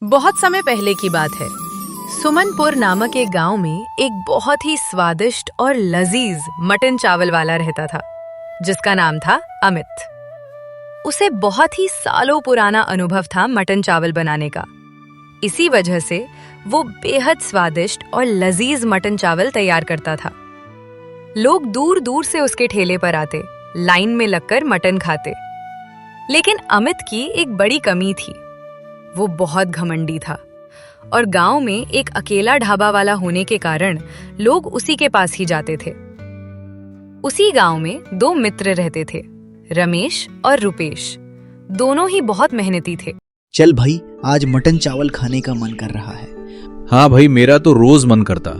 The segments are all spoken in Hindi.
बहुत समय पहले की बात है। सुमनपुर नामक एक गांव में एक बहुत ही स्वादिष्ट और लजीज मटन चावल वाला रहता था, जिसका नाम था अमित। उसे बहुत ही सालों पुराना अनुभव था मटन चावल बनाने का। इसी वजह से वो बेहद स्वादिष्ट और लजीज मटन चावल तैयार करता था। लोग दूर दूर से उसके ठेले पर आते, लाइन में लगकर मटन खाते। लेकिन अमित की एक बड़ी कमी थी। वो बहुत घमंडी था और गांव में एक अकेला ढाबा वाला होने के कारण लोग उसी के पास ही जाते थे। उसी गांव में दो मित्र रहते थे, रमेश और रुपेश। दोनों ही बहुत मेहनती थे। चल भाई, आज मटन चावल खाने का मन कर रहा है। हाँ भाई, मेरा तो रोज मन करता।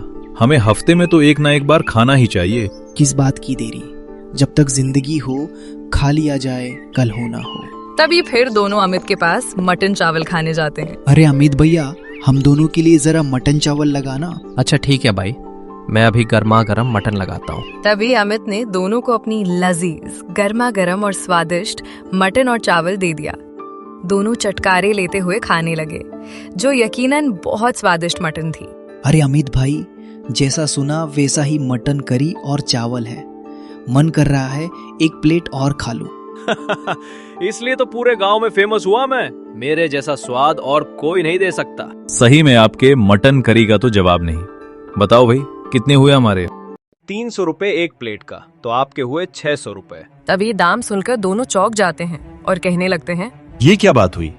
हमें हफ्ते में तो एक ना एक बार खाना ही चाहिए। किस बात की देरी, जब तक जिंदगी हो खा लिया जाए, कल हो ना हो। तभी फिर दोनों अमित के पास मटन चावल खाने जाते हैं। अरे अमित भैया, हम दोनों के लिए जरा मटन चावल लगाना। अच्छा ठीक है भाई, मैं अभी गर्मा गर्म मटन लगाता हूँ। तभी अमित ने दोनों को अपनी लजीज गर्मा गर्म और स्वादिष्ट मटन और चावल दे दिया। दोनों चटकारे लेते हुए खाने लगे, जो यकीनन बहुत स्वादिष्ट मटन थी। अरे अमित भाई, जैसा सुना वैसा ही मटन करी और चावल है। मन कर रहा है एक प्लेट और खा लूं। इसलिए तो पूरे गांव में फेमस हुआ मैं। मेरे जैसा स्वाद और कोई नहीं दे सकता। सही में आपके मटन करी का तो जवाब नहीं। बताओ भाई, कितने हुए हमारे? 300 रुपए एक प्लेट का, तो आपके हुए 600 रुपए। तभी दाम सुनकर दोनों चौंक जाते हैं और कहने लगते हैं, ये क्या बात हुई?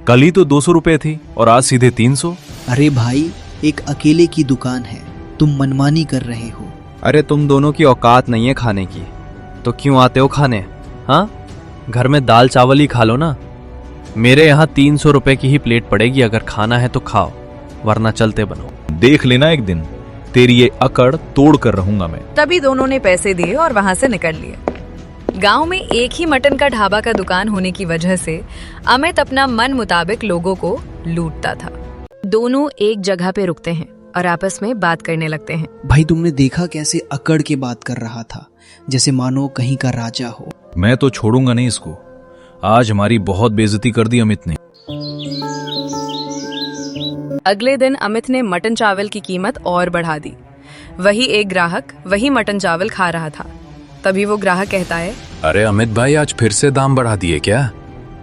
कल ही तो 200 रुपए थी और आज सीधे 300। अरे भाई, एक अकेले की दुकान है, तुम मनमानी कर रहे हो। अरे तुम दोनों की औकात नहीं है खाने की, तो क्यों आते हो खाने? हाँ, घर में दाल चावल ही खा लो ना। मेरे यहाँ 300 रुपए की ही प्लेट पड़ेगी। अगर खाना है तो खाओ, वरना चलते बनो। देख लेना एक दिन, तेरी ये अकड़ तोड़ कर रहूंगा मैं। तभी दोनों ने पैसे दिए और वहां से निकल लिए। गांव में एक ही मटन का ढाबा का दुकान होने की वजह से अमित अपना मन मुताबिक लोगों को लूटता था। दोनों एक जगह पे रुकते हैं और आपस में बात करने लगते हैं। भाई, तुमने देखा कैसे अकड़ के बात कर रहा था, जैसे मानो कहीं का राजा हो। मैं तो छोड़ूंगा नहीं इसको। आज हमारी बहुत बेइज्जती कर दी अमित ने। अगले दिन अमित ने मटन चावल की कीमत और बढ़ा दी। वही एक ग्राहक वही मटन चावल खा रहा था। तभी वो ग्राहक कहता है, अरे अमित भाई, आज फिर से दाम बढ़ा दिए क्या?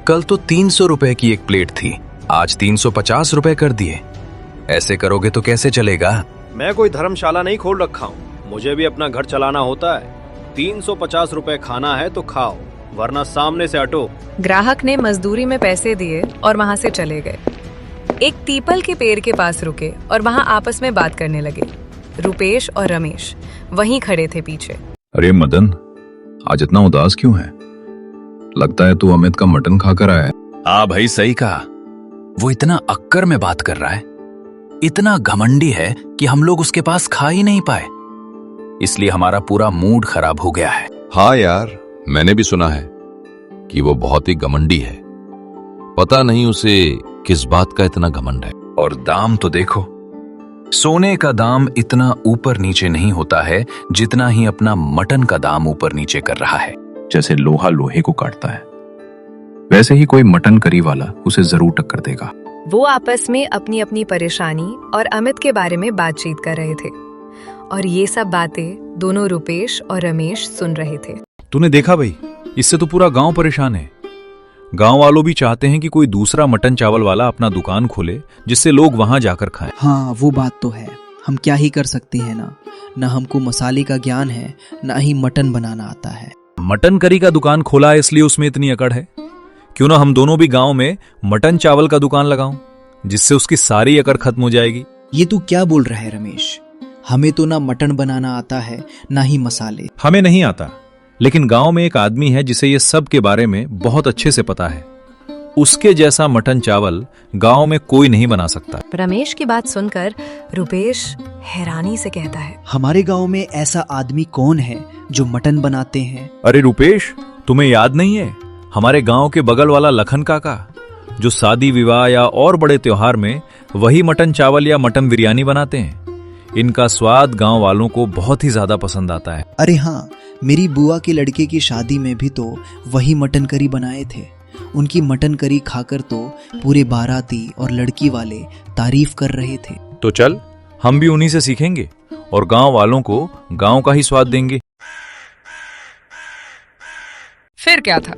कल तो 300 रुपए की एक प्लेट थी, आज 350 रुपए कर दिए। ऐसे करोगे तो कैसे चलेगा? मैं कोई धर्मशाला नहीं खोल रखा हूँ, मुझे भी अपना घर चलाना होता है। 350 रुपए खाना है तो खाओ, वरना सामने से हटो। ग्राहक ने मजदूरी में पैसे दिए और वहां से चले गए। एक पीपल के पेड़ के पास रुके और वहां आपस में बात करने लगे। रुपेश और रमेश वहीं खड़े थे पीछे। अरे मदन, आज इतना उदास क्यों है? लगता है तू अमित का मटन खाकर आया है। हाँ भाई, सही कहा। वो इतना अक्कर में बात कर रहा है, इतना घमंडी है कि हम लोग उसके पास खा ही नहीं पाए, इसलिए हमारा पूरा मूड खराब हो गया है। हाँ यार, मैंने भी सुना है कि वो बहुत ही घमंडी है। पता नहीं उसे किस बात का इतना घमंड है। और दाम तो देखो, सोने का दाम इतना ऊपर नीचे नहीं होता है जितना ही अपना मटन का दाम ऊपर नीचे कर रहा है। जैसे लोहा लोहे को काटता है, वैसे ही कोई मटन करी वाला उसे जरूर टक्कर देगा। वो आपस में अपनी अपनी परेशानी और अमित के बारे में बातचीत कर रहे थे और ये सब बातें दोनों रुपेश और रमेश सुन रहे थे। तूने देखा भाई, इससे तो पूरा गांव परेशान है। गांव वालों भी चाहते हैं कि कोई दूसरा मटन चावल वाला अपना दुकान खोले, जिससे लोग वहां जाकर खाएं। हाँ, वो बात तो है। हम क्या ही कर सकते हैं ना हमको मसाले का ज्ञान है, ना ही मटन बनाना आता है। मटन करी का दुकान खोला है इसलिए उसमें इतनी अकड़ है। क्यों ना हम दोनों भी गांव में मटन चावल का दुकान लगाऊं, जिससे उसकी सारी अकड़ खत्म हो जाएगी। ये तू क्या बोल रहा है रमेश? हमें तो ना मटन बनाना आता है, ना ही मसाले। हमें नहीं आता, लेकिन गांव में एक आदमी है जिसे ये सब के बारे में बहुत अच्छे से पता है। उसके जैसा मटन चावल गांव में कोई नहीं बना सकता। रमेश की बात सुनकर रुपेश हैरानी से कहता है, हमारे गांव में ऐसा आदमी कौन है जो मटन बनाते हैं? अरे रुपेश, तुम्हें याद नहीं है हमारे गांव के बगल वाला लखन काका, जो शादी विवाह या और बड़े त्योहार में वही मटन चावल या मटन बिरयानी बनाते हैं। इनका स्वाद गांव वालों को बहुत ही ज्यादा पसंद आता है। अरे हाँ, मेरी बुआ के लड़के की शादी में भी तो वही मटन करी बनाए थे। उनकी मटन करी खाकर तो पूरे बाराती और लड़की वाले तारीफ कर रहे थे। तो चल, हम भी उन्हीं से सीखेंगे और गांव वालों को गांव का ही स्वाद देंगे। फिर क्या था,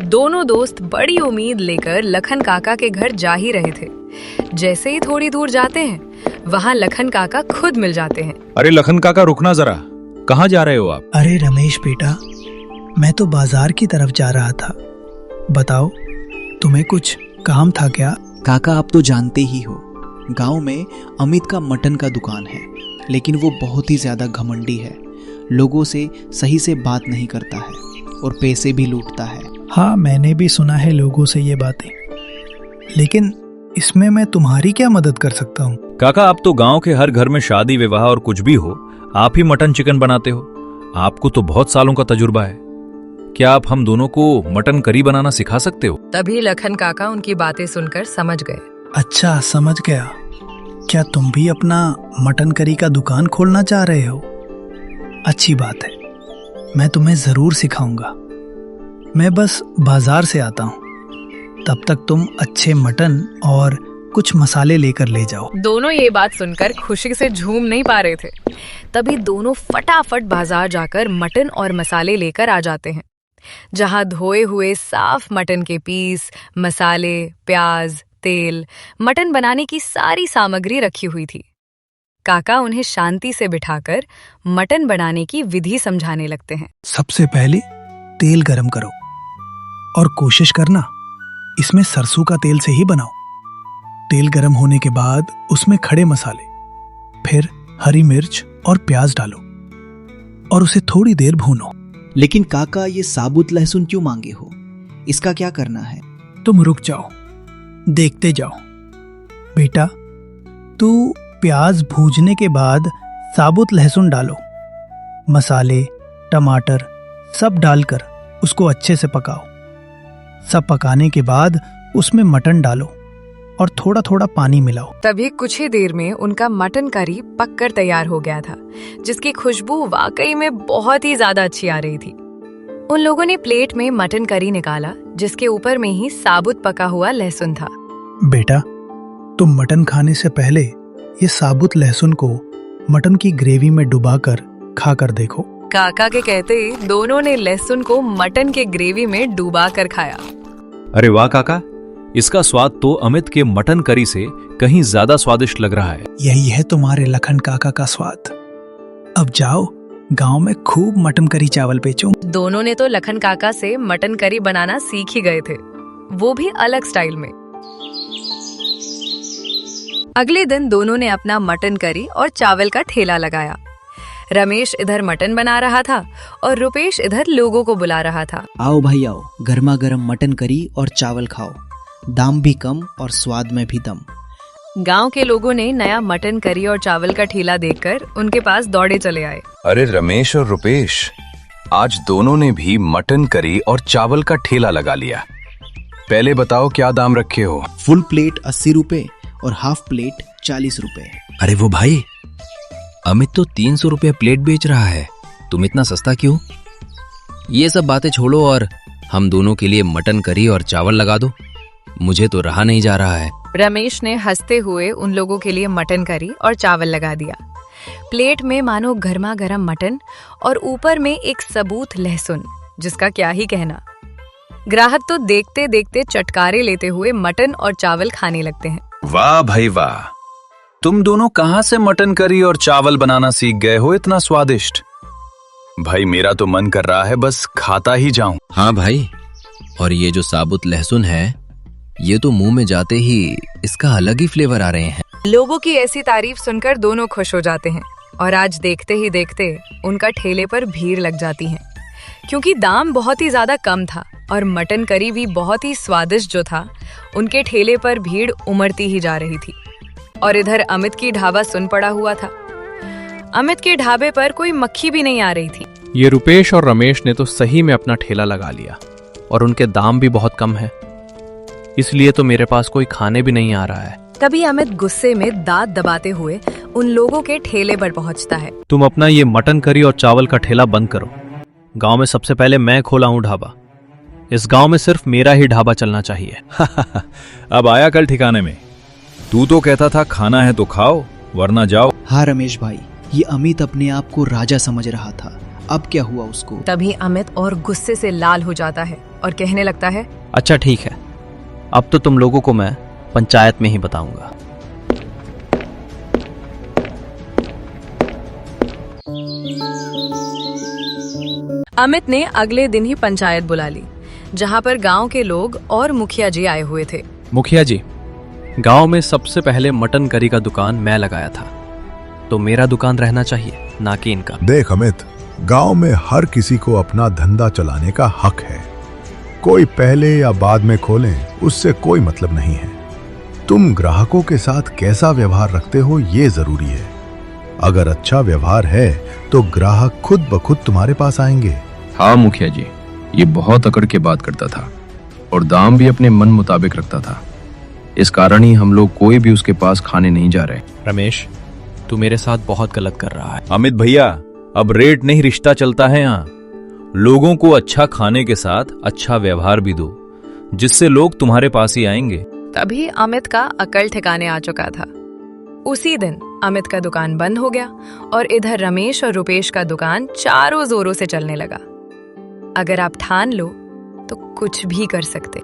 दोनों दोस्त बड़ी उम्मीद लेकर लखन काका के घर जा ही रहे थे। जैसे ही थोड़ी दूर जाते हैं, वहां लखन काका खुद मिल जाते हैं। अरे लखन काका, रुकना जरा, कहाँ जा रहे हो आप? अरे रमेश बेटा, मैं तो बाजार की तरफ जा रहा था। बताओ, तुम्हें कुछ काम था क्या? काका, आप तो जानते ही हो, गांव में अमित का मटन का दुकान है, लेकिन वो बहुत ही ज्यादा घमंडी है। लोगों से सही से बात नहीं करता है और पैसे भी लूटता है। हाँ, मैंने भी सुना है लोगों से ये बातें, लेकिन इसमें मैं तुम्हारी क्या मदद कर सकता हूँ? काका, आप तो गांव के हर घर में शादी विवाह और कुछ भी हो, आप ही मटन चिकन बनाते हो। आपको तो बहुत सालों का तजुर्बा है। क्या आप हम दोनों को मटन करी बनाना सिखा सकते हो? तभी लखन काका उनकी बातें सुनकर समझ गए। अच्छा, समझ गया। क्या तुम भी अपना मटन करी का दुकान खोलना चाह रहे हो? अच्छी बात है, मैं तुम्हें जरूर सिखाऊंगा। मैं बस बाजार से आता हूँ, तब तक तुम अच्छे मटन और कुछ मसाले लेकर ले जाओ। दोनों ये बात सुनकर खुशी से झूम नहीं पा रहे थे। तभी दोनों फटाफट बाजार जाकर मटन और मसाले लेकर आ जाते हैं, जहां धोए हुए साफ मटन के पीस, मसाले, प्याज, तेल, मटन बनाने की सारी सामग्री रखी हुई थी। काका उन्हें शांति से बिठाकर मटन बनाने की विधि समझाने लगते हैं। सबसे पहले तेल गरम करो और कोशिश करना इसमें सरसों का तेल से ही बनाओ। तेल गरम होने के बाद उसमें खड़े मसाले, फिर हरी मिर्च और प्याज डालो और उसे थोड़ी देर भूनो। लेकिन काका, ये साबुत लहसुन क्यों मांगे हो? इसका क्या करना है? तुम रुक जाओ, देखते जाओ। बेटा, तू प्याज भूनने के बाद साबुत लहसुन डालो। मसाले, टमाटर सब डालकर उसको अच्छे से पकाओ। सब पकाने के बाद उसमें मटन डालो और थोड़ा थोड़ा पानी मिलाओ। तभी कुछ ही देर में उनका मटन करी पककर तैयार हो गया था, जिसकी खुशबू वाकई में बहुत ही ज्यादा अच्छी आ रही थी। उन लोगों ने प्लेट में मटन करी निकाला, जिसके ऊपर में ही साबुत पका हुआ लहसुन था। बेटा, तुम मटन खाने से पहले ये साबुत लहसुन को मटन की ग्रेवी में डुबाकर खाकर देखो। काका के कहते ही दोनों ने लहसुन को मटन के ग्रेवी में डुबा कर खाया। अरे वाह काका, इसका स्वाद तो अमित के मटन करी से कहीं ज्यादा स्वादिष्ट लग रहा है। यही है तुम्हारे लखन काका का स्वाद। अब जाओ, गांव में खूब मटन करी चावल बेचो। दोनों ने तो लखन काका से मटन करी बनाना सीख ही गए थे, वो भी अलग स्टाइल में। अगले दिन दोनों ने अपना मटन करी और चावल का ठेला लगाया। रमेश इधर मटन बना रहा था और रुपेश इधर लोगों को बुला रहा था। आओ भाई आओ, गर्मा गर्म मटन करी और चावल खाओ। दाम भी कम और स्वाद में भी दम। गांव के लोगों ने नया मटन करी और चावल का ठेला देखकर उनके पास दौड़े चले आए। अरे रमेश और रुपेश, आज दोनों ने भी मटन करी और चावल का ठेला लगा लिया। पहले बताओ क्या दाम रखे हो? फुल प्लेट 80 रुपए और हाफ प्लेट 40 रुपए। अरे वो भाई, अमित तो 300 रुपये प्लेट बेच रहा है, तुम इतना सस्ता क्यों? ये सब बातें छोड़ो और हम दोनों के लिए मटन करी और चावल लगा दो, मुझे तो रहा नहीं जा रहा है। रमेश ने हंसते हुए उन लोगों के लिए मटन करी और चावल लगा दिया। प्लेट में मानो गर्मा गर्म मटन और ऊपर में एक सबूत लहसुन, जिसका क्या ही कहना। ग्राहक तो देखते देखते चटकारे लेते हुए मटन और चावल खाने लगते हैं। वाह भाई वाह, तुम दोनों कहाँ से मटन करी और चावल बनाना सीख गए हो इतना स्वादिष्ट? भाई मेरा तो मन कर रहा है बस खाता ही जाऊं। हाँ भाई, और ये जो साबुत लहसुन है, ये तो मुंह में जाते ही इसका अलग ही फ्लेवर आ रहे हैं। लोगों की ऐसी तारीफ सुनकर दोनों खुश हो जाते हैं और आज देखते ही देखते उनका ठेले पर भीड़ लग जाती है, क्योंकि दाम बहुत ही ज्यादा कम था और मटन करी भी बहुत ही स्वादिष्ट जो था। उनके ठेले पर भीड़ उमड़ती ही जा रही थी। और इधर अमित की ढाबा सुन पड़ा हुआ था। अमित के ढाबे पर कोई मक्खी भी नहीं आ रही थी। ये रुपेश और रमेश ने तो सही में अपना ठेला लगा लिया और उनके दाम भी बहुत कम है, इसलिए तो मेरे पास कोई खाने भी नहीं आ रहा है। तभी अमित गुस्से में दांत दबाते हुए उन लोगों के ठेले पर पहुंचता है। तुम अपना ये मटन करी और चावल का ठेला बंद करो। गांव में सबसे पहले मैं खोला हूं ढाबा, इस गांव में सिर्फ मेरा ही ढाबा चलना चाहिए। अब आया कल ठिकाने में। तू तो कहता था खाना है तो खाओ वरना जाओ। हाँ रमेश भाई, ये अमित अपने आप को राजा समझ रहा था। अब क्या हुआ उसको? तभी अमित और गुस्से से लाल हो जाता है और कहने लगता है, अच्छा ठीक है, अब तो तुम लोगों को मैं पंचायत में ही बताऊंगा। अमित ने अगले दिन ही पंचायत बुला ली, जहां पर गांव के लोग और मुखिया जी आए हुए थे। मुखिया जी, गांव में सबसे पहले मटन करी का दुकान मैं लगाया था, तो मेरा दुकान रहना चाहिए, ना कि इनका। देख अमित, गांव में हर किसी को अपना धंधा चलाने का हक है। कोई पहले या बाद में खोले, उससे कोई मतलब नहीं है। तुम ग्राहकों के साथ कैसा व्यवहार रखते हो ये जरूरी है। अगर अच्छा व्यवहार है तो ग्राहक खुद ब खुद तुम्हारे पास आएंगे। हाँ मुखिया जी, ये बहुत अकड़ के बात करता था और दाम भी अपने मन मुताबिक रखता था। इस कारण ही हम लोग कोई भी उसके पास खाने नहीं जा रहे। रमेश, तू मेरे साथ बहुत गलत कर रहा है। अमित भैया, अब रेट नहीं रिश्ता चलता है यहाँ। लोगों को अच्छा खाने के साथ अच्छा व्यवहार भी दो, जिससे लोग तुम्हारे पास ही आएंगे। तभी अमित का अकल ठिकाने आ चुका था। उसी दिन अमित का दुकान बंद हो गया और इधर रमेश और रुपेश का दुकान चारों जोरों से चलने लगा। अगर आप ठान लो तो कुछ भी कर सकते।